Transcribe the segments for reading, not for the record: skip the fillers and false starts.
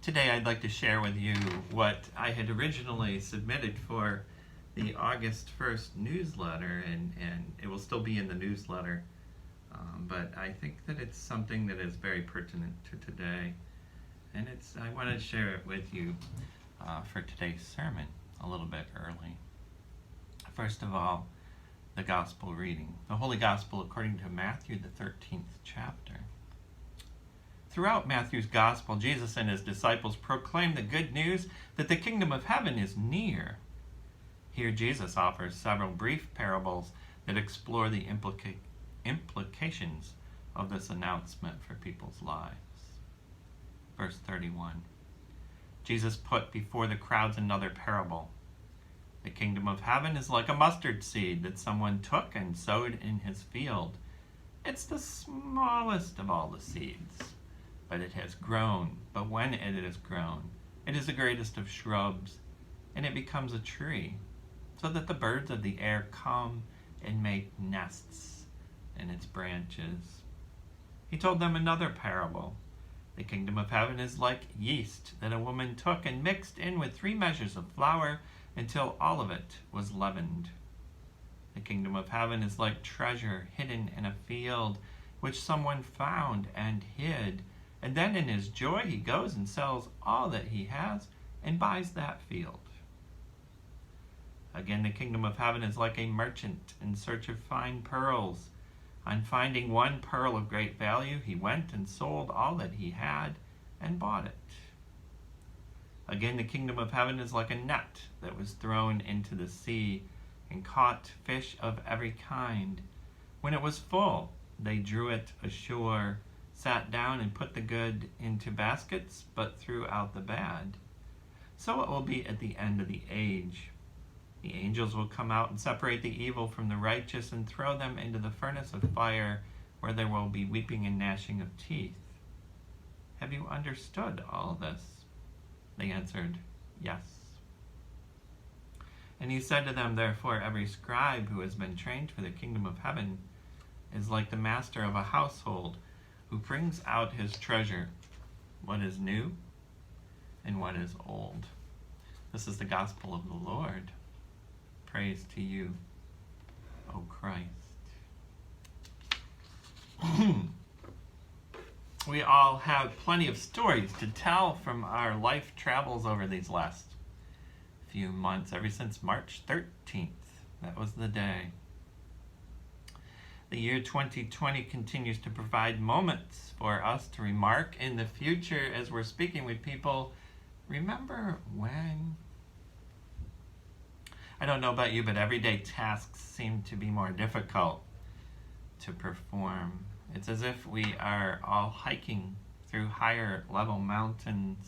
Today I'd like to share with you what I had originally submitted for the August 1st newsletter, and it will still be in the newsletter, but I think that it's something that is very pertinent to today, and I wanted to share it with you for today's sermon a little bit early. First of all, the Gospel reading. The Holy Gospel according to Matthew, the 13th chapter. Throughout Matthew's Gospel, Jesus and his disciples proclaim the good news that the kingdom of heaven is near. Here Jesus offers several brief parables that explore the implications of this announcement for people's lives. Verse 31. Jesus put before the crowds another parable. The kingdom of heaven is like a mustard seed that someone took and sowed in his field. It's the smallest of all the seeds, but it has grown. But when it is grown, it is the greatest of shrubs, and it becomes a tree, so that the birds of the air come and make nests in its branches. He told them another parable. The kingdom of heaven is like yeast that a woman took and mixed in with 3 measures of flour until all of it was leavened. The kingdom of heaven is like treasure hidden in a field, which someone found and hid. And then in his joy he goes and sells all that he has and buys that field. Again, the kingdom of heaven is like a merchant in search of fine pearls. On finding one pearl of great value, he went and sold all that he had and bought it. Again, the kingdom of heaven is like a net that was thrown into the sea and caught fish of every kind. When it was full, they drew it ashore, sat down and put the good into baskets, but threw out the bad. So it will be at the end of the age. The angels will come out and separate the evil from the righteous and throw them into the furnace of fire, where there will be weeping and gnashing of teeth. Have you understood all this? They answered, yes. And he said to them, therefore, every scribe who has been trained for the kingdom of heaven is like the master of a household, who brings out his treasure, what is new and what is old. This is the gospel of the Lord. Praise to you, O Christ. We all have plenty of stories to tell from our life travels over these last few months, ever since March 13th. That was the day. The year 2020 continues to provide moments for us to remark in the future as we're speaking with people. Remember when? I don't know about you, but everyday tasks seem to be more difficult to perform. It's as if we are all hiking through higher level mountains.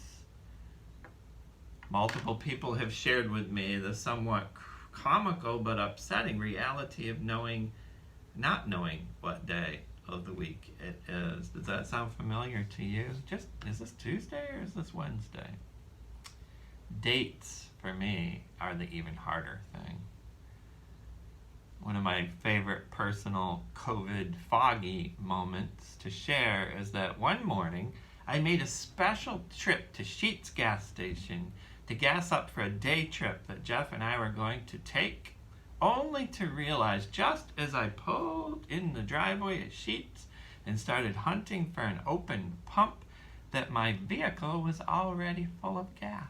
Multiple people have shared with me the somewhat comical but upsetting reality of not knowing what day of the week it is. Does that sound familiar to you? Is this Tuesday or is this Wednesday? Dates, for me, are the even harder thing. One of my favorite personal COVID foggy moments to share is that one morning I made a special trip to Sheetz gas station to gas up for a day trip that Jeff and I were going to take, only to realize just as I pulled in the driveway at Sheetz and started hunting for an open pump that my vehicle was already full of gas.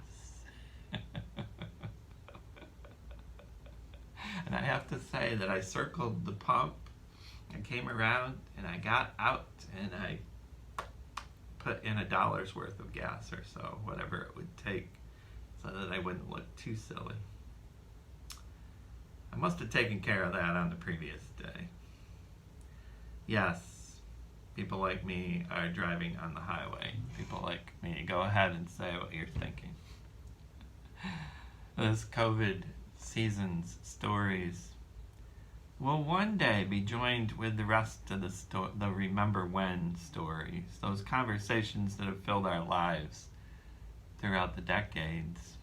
And I have to say that I circled the pump, I came around and I got out and I put in $1 worth of gas or so, whatever it would take, so that I wouldn't look too silly. I must have taken care of that on the previous day. Yes, people like me are driving on the highway. People like me, go ahead and say what you're thinking. This COVID season's stories will one day be joined with the rest of the Remember When stories, those conversations that have filled our lives throughout the decades.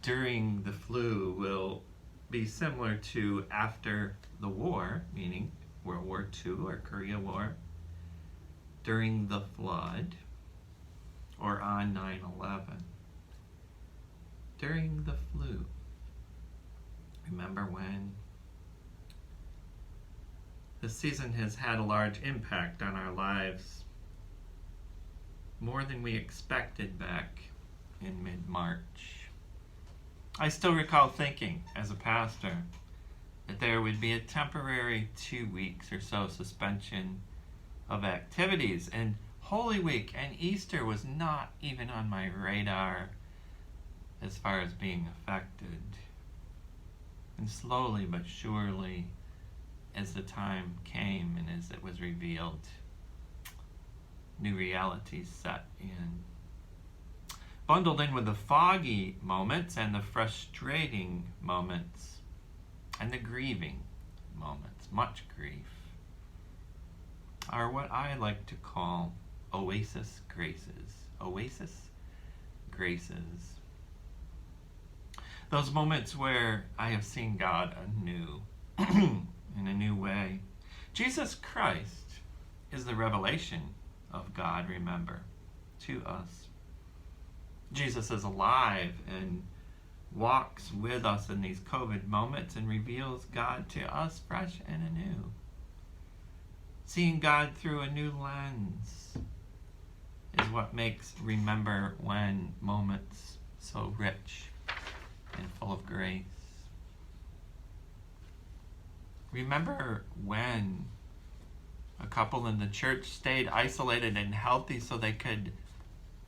During the flu will be similar to after the war, meaning World War II or Korea War, during the flood, or on 9/11. During the flu. Remember when? The season has had a large impact on our lives, more than we expected back in mid-March. I still recall thinking, as a pastor, that there would be a temporary 2 weeks or so suspension of activities, and Holy Week and Easter was not even on my radar as far as being affected. And slowly but surely, as the time came and as it was revealed, new realities set in. Bundled in with the foggy moments and the frustrating moments and the grieving moments, much grief, are what I like to call oasis graces. Oasis graces. Those moments where I have seen God anew, in a new way. Jesus Christ is the revelation of God, remember, to us. Jesus is alive and walks with us in these COVID moments and reveals God to us fresh and anew. Seeing God through a new lens is what makes remember when moments so rich and full of grace. Remember when a couple in the church stayed isolated and healthy so they could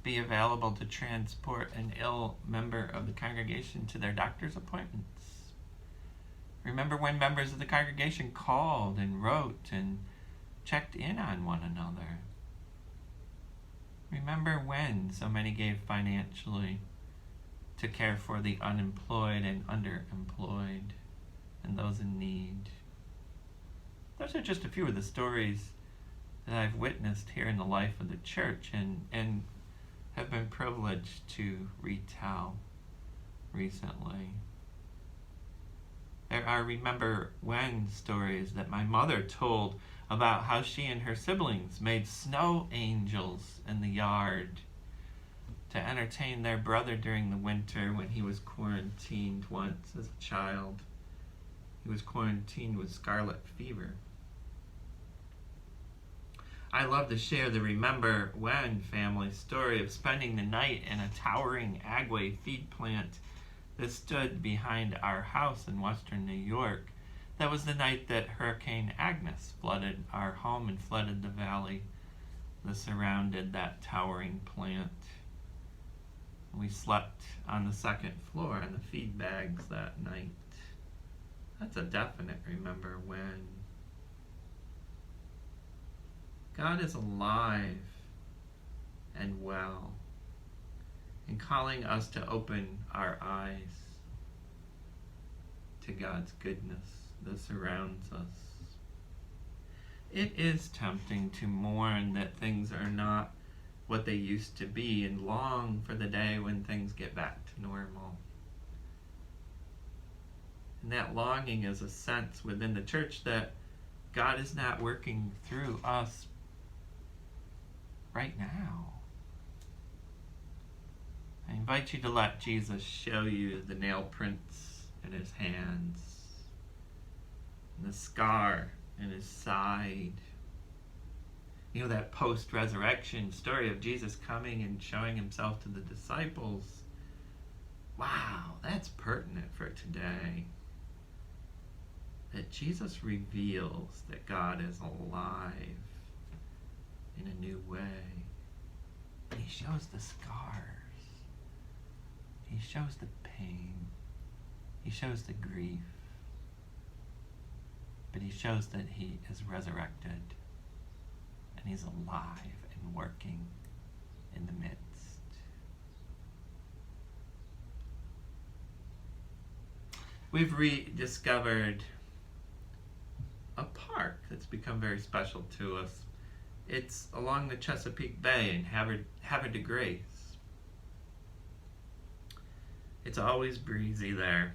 be available to transport an ill member of the congregation to their doctor's appointments. Remember when members of the congregation called and wrote and checked in on one another. Remember when so many gave financially to care for the unemployed and underemployed and those in need. Those are just a few of the stories that I've witnessed here in the life of the church and have been privileged to retell recently. There are remember when stories that my mother told about how she and her siblings made snow angels in the yard to entertain their brother during the winter when he was quarantined once as a child. He was quarantined with scarlet fever. I love to share the remember when family story of spending the night in a towering Agway feed plant that stood behind our house in western New York. That was the night that Hurricane Agnes flooded our home and flooded the valley that surrounded that towering plant. We slept on the second floor on the feed bags that night. That's a definite remember when. God is alive and well and calling us to open our eyes to God's goodness that surrounds us. It is tempting to mourn that things are not what they used to be and long for the day when things get back to normal. And that longing is a sense within the church that God is not working through us right now. I invite you to let Jesus show you the nail prints in his hands, and the scar in his side. You know, that post-resurrection story of Jesus coming and showing himself to the disciples. Wow, that's pertinent for today. That Jesus reveals that God is alive in a new way. And he shows the scars. He shows the pain. He shows the grief. But he shows that he is resurrected and he's alive and working in the midst. We've rediscovered a park that's become very special to us. It's along the Chesapeake Bay in Havre de Grace. It's always breezy there.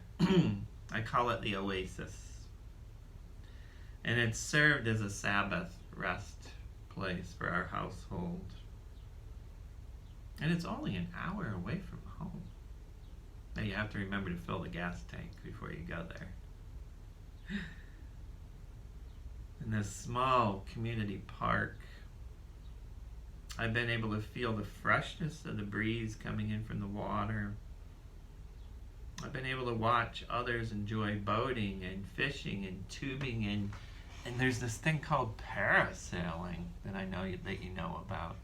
I call it the Oasis. And it's served as a Sabbath rest place for our household. And it's only an hour away from home. Now you have to remember to fill the gas tank before you go there. In this small community park, I've been able to feel the freshness of the breeze coming in from the water. I've been able to watch others enjoy boating and fishing and tubing, and there's this thing called parasailing that I know that you know about.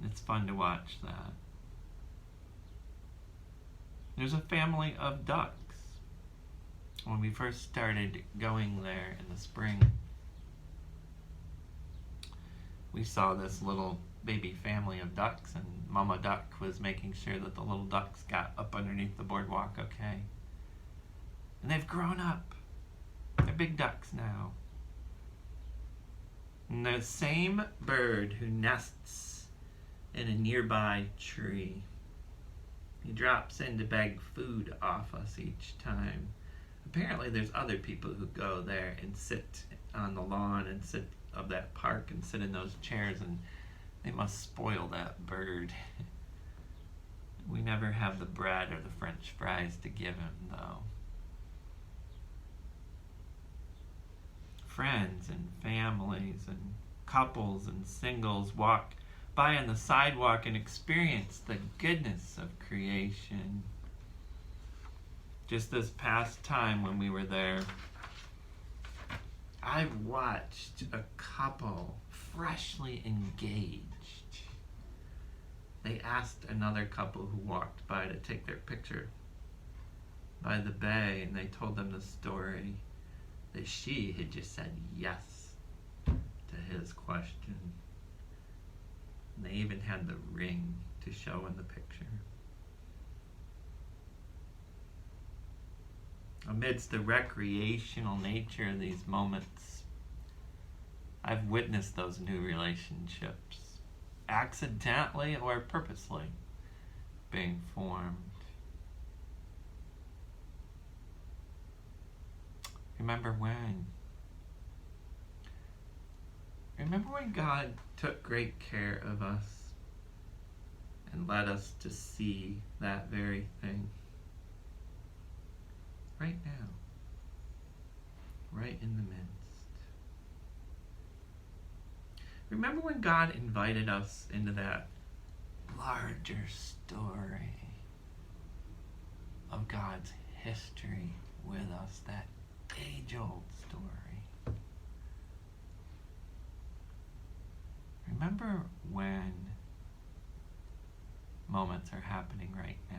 It's fun to watch that. There's a family of ducks. When we first started going there in the spring, we saw this little baby family of ducks, and Mama Duck was making sure that the little ducks got up underneath the boardwalk okay. And they've grown up. They're big ducks now. And the same bird who nests in a nearby tree, he drops in to beg food off us each time. Apparently there's other people who go there and sit on the lawn and sit of that park and sit in those chairs, and they must spoil that bird. We never have the bread or the French fries to give him, though. Friends and families and couples and singles walk by on the sidewalk and experience the goodness of creation. Just this past time when we were there, I watched a couple freshly engaged. They asked another couple who walked by to take their picture by the bay, and they told them the story that she had just said yes to his question. And they even had the ring to show in the picture. Amidst the recreational nature of these moments, I've witnessed those new relationships, accidentally or purposely, being formed. Remember when God took great care of us and led us to see that very thing? Right now, right in the midst. Remember when God invited us into that larger story of God's history with us, that age-old story? Remember when moments are happening right now?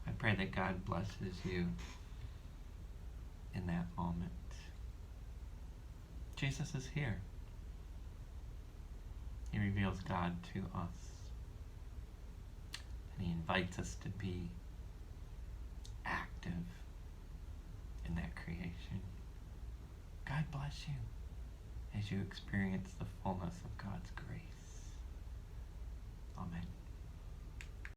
I pray that God blesses you in that moment. Jesus is here. He reveals God to us. And he invites us to be active in that creation. God bless you as you experience the fullness of God's grace. Amen.